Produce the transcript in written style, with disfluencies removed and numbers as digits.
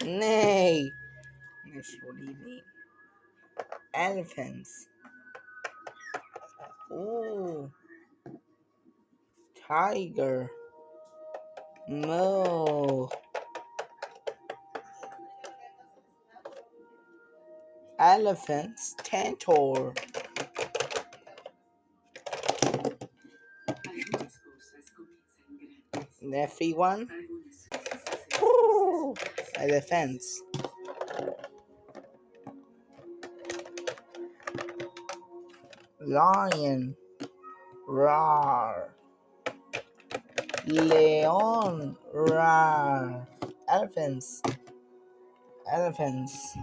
Nay. That's what do you mean? Elephants. Ooh. Tiger. Moo. Elephants. Cantor. Everyone. Ooh. Elephants. Lion. Roar. Leon. Roar. Elephants. Elephants.